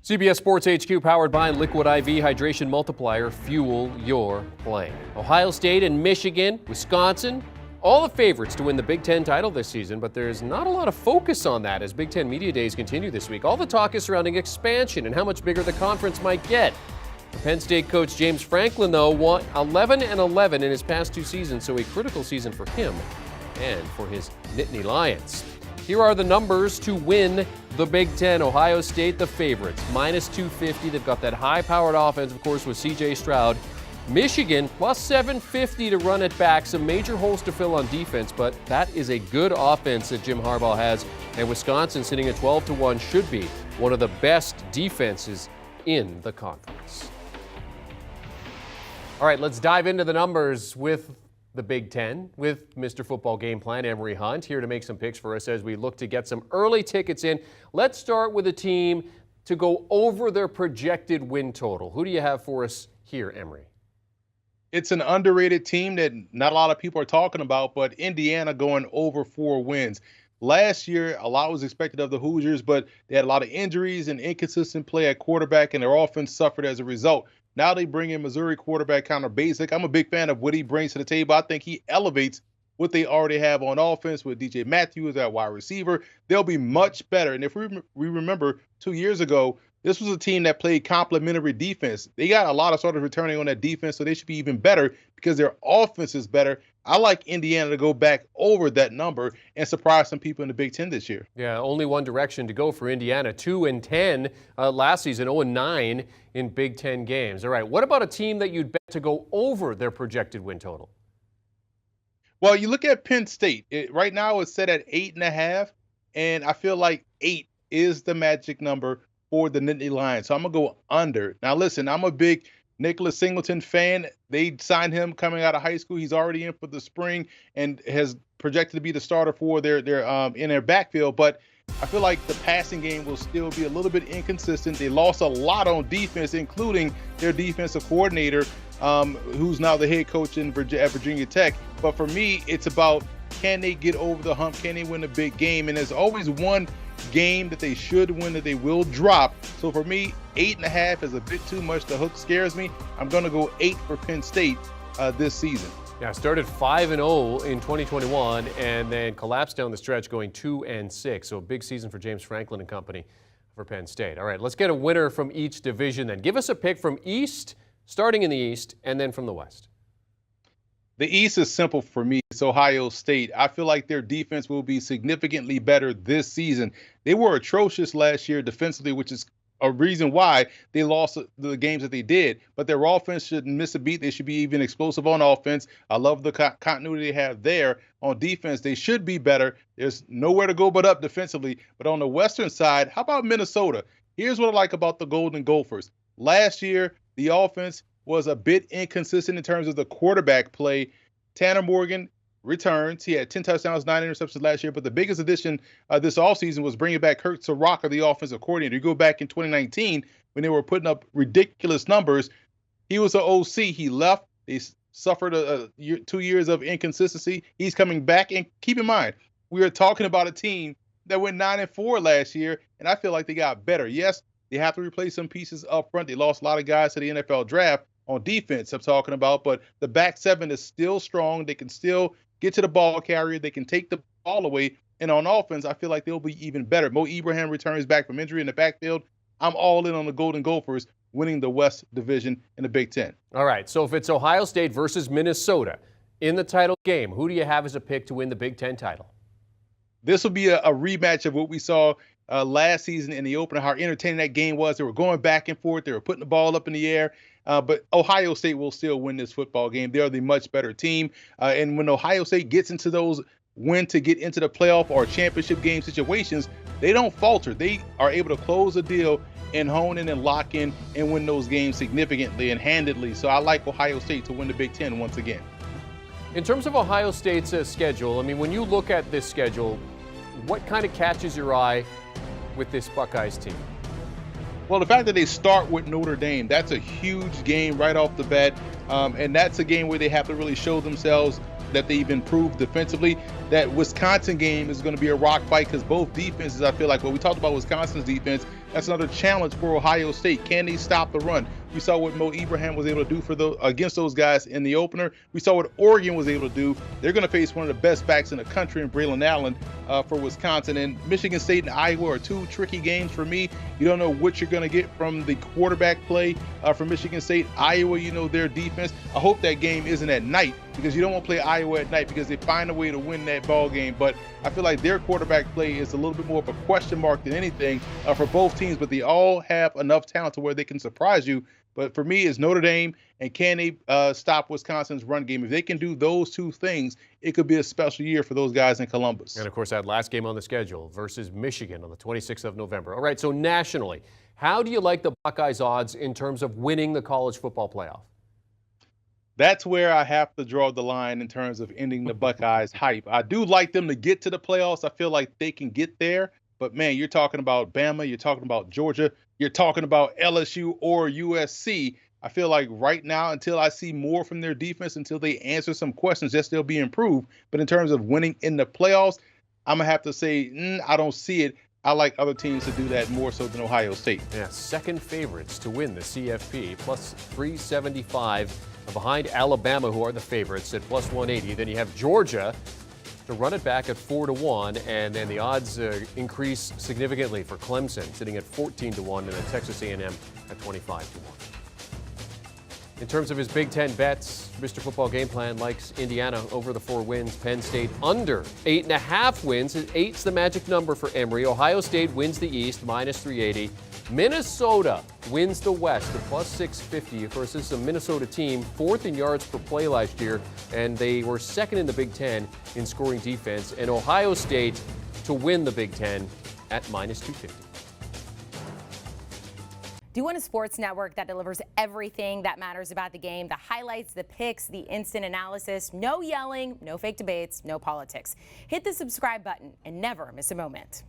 CBS Sports HQ powered by Liquid IV Hydration Multiplier. Fuel your play. Ohio State and Michigan, Wisconsin, all the favorites to win the Big Ten title this season, but there's not a lot of focus on that as Big Ten Media Days continue this week. All the talk is surrounding expansion and how much bigger the conference might get. The Penn State coach James Franklin, though, won 11-11 in his past two seasons, so a critical season for him and for his Nittany Lions. Here are the numbers to win the Big Ten. Ohio State, the favorites, minus 250. They've got that high-powered offense, of course, with C.J. Stroud. Michigan, plus 750 to run it back. Some major holes to fill on defense, but that is a good offense that Jim Harbaugh has. And Wisconsin, sitting at 12-1, should be one of the best defenses in the conference. All right, let's dive into the numbers with the Big Ten with Mr. Football Game Plan, Emory Hunt, here to make some picks for us as we look to get some early tickets in. Let's start with a team to go over their projected win total. Who do you have for us here, Emory? It's an underrated team that not a lot of people are talking about, but Indiana going over 4 wins. Last year, a lot was expected of the Hoosiers, but they had a lot of injuries and inconsistent play at quarterback, and their offense suffered as a result. Now they bring in Missouri quarterback Connor Basic. I'm a big fan of what he brings to the table. I think he elevates what they already have on offense with DJ Matthews at wide receiver. They'll be much better. And if we remember 2 years ago, this was a team that played complementary defense. They got a lot of starters returning on that defense, so they should be even better because their offense is better. I like Indiana to go back over that number and surprise some people in the Big Ten this year. Yeah, only one direction to go for Indiana. 2-10 last season, 0-9 in Big Ten games. All right, what about a team that you'd bet to go over their projected win total? Well, you look at Penn State. Right now it's set at 8.5, and I feel like 8 is the magic number for the Nittany Lions. So I'm going to go under. Now, listen, I'm a big Nicholas Singleton fan. They signed him coming out of high school. He's already in for the spring and has projected to be the starter for their in their backfield. But I feel like the passing game will still be a little bit inconsistent. They lost a lot on defense, including their defensive coordinator, who's now the head coach at Virginia Tech. But for me, it's about, can they get over the hump? Can they win a big game? And there's always one game that they should win that they will drop. So for me, 8.5 is a bit too much. The hook scares me. I'm going to go 8 for Penn State this season. Yeah, started 5-0 in 2021 and then collapsed down the stretch going 2-6. So a big season for James Franklin and company for Penn State. All right, let's get a winner from each division then. Give us a pick from East, starting in the East, and then from the West. The East is simple for me. It's Ohio State. I feel like their defense will be significantly better this season. They were atrocious last year defensively, which is a reason why they lost the games that they did. But their offense shouldn't miss a beat. They should be even explosive on offense. I love the continuity they have there. On defense, they should be better. There's nowhere to go but up defensively. But on the Western side, how about Minnesota? Here's what I like about the Golden Gophers. Last year, the offense was a bit inconsistent in terms of the quarterback play. Tanner Morgan returns. He had 10 touchdowns, 9 interceptions last year, but the biggest addition this offseason was bringing back Kurt Soraka, the offensive coordinator. You go back in 2019 when they were putting up ridiculous numbers. He was an OC. He left. They suffered 2 years of inconsistency. He's coming back. And keep in mind, we are talking about a team that went 9-4 last year, and I feel like they got better. Yes, they have to replace some pieces up front. They lost a lot of guys to the NFL draft on defense I'm talking about, but the back seven is still strong. They can still get to the ball carrier. They can take the ball away. And on offense, I feel like they'll be even better. Mo Ibrahim returns back from injury in the backfield. I'm all in on the Golden Gophers winning the West Division in the Big Ten. All right, so if it's Ohio State versus Minnesota in the title game, who do you have as a pick to win the Big Ten title? This will be a rematch of what we saw last season in the opener, how entertaining that game was. They were going back and forth. They were putting the ball up in the air. But Ohio State will still win this football game. They're the much better team. And when Ohio State gets into those win to get into the playoff or championship game situations, they don't falter. They are able to close the deal and hone in and lock in and win those games significantly and handedly. So I like Ohio State to win the Big Ten once again. In terms of Ohio State's schedule, I mean, when you look at this schedule, what kind of catches your eye with this Buckeyes team? Well, the fact that they start with Notre Dame, that's a huge game right off the bat. And that's a game where they have to really show themselves that they've improved defensively. That Wisconsin game is going to be a rock fight because both defenses, I feel like, well, we talked about Wisconsin's defense. That's another challenge for Ohio State. Can they stop the run? We saw what Mo Ibrahim was able to do against those guys in the opener. We saw what Oregon was able to do. They're going to face one of the best backs in the country in Braylon Allen for Wisconsin. And Michigan State and Iowa are two tricky games for me. You don't know what you're going to get from the quarterback play from Michigan State. Iowa, you know, their defense. I hope that game isn't at night because you don't want to play Iowa at night because they find a way to win that ball game. But I feel like their quarterback play is a little bit more of a question mark than anything for both teams, but they all have enough talent to where they can surprise you. But for me, it's Notre Dame, and can they stop Wisconsin's run game? If they can do those two things, it could be a special year for those guys in Columbus. And, of course, that last game on the schedule versus Michigan on the 26th of November. All right, so nationally, how do you like the Buckeyes' odds in terms of winning the college football playoff? That's where I have to draw the line in terms of ending the Buckeyes' hype. I do like them to get to the playoffs. I feel like they can get there. But, man, you're talking about Bama, you're talking about Georgia, you're talking about LSU or USC. I feel like right now, until I see more from their defense, until they answer some questions, yes, they'll be improved. But in terms of winning in the playoffs, I'm going to have to say I don't see it. I like other teams to do that more so than Ohio State. Yeah, second favorites to win the CFP, plus 375 behind Alabama, who are the favorites, at plus 180. Then you have Georgia to run it back at 4-1, and then the odds increase significantly for Clemson, sitting at 14-1, and then Texas A&M at 25-1. In terms of his Big Ten bets, Mr. Football Game Plan likes Indiana over the 4 wins, Penn State under 8.5 wins. 8's the magic number for Emory. Ohio State wins the East, minus 380. Minnesota wins the West at plus 650. Of course, this is a Minnesota team, 4th in yards per play last year, and they were 2nd in the Big Ten in scoring defense. And Ohio State to win the Big Ten at minus 250. Do you want a sports network that delivers everything that matters about the game? The highlights, the picks, the instant analysis, no yelling, no fake debates, no politics. Hit the subscribe button and never miss a moment.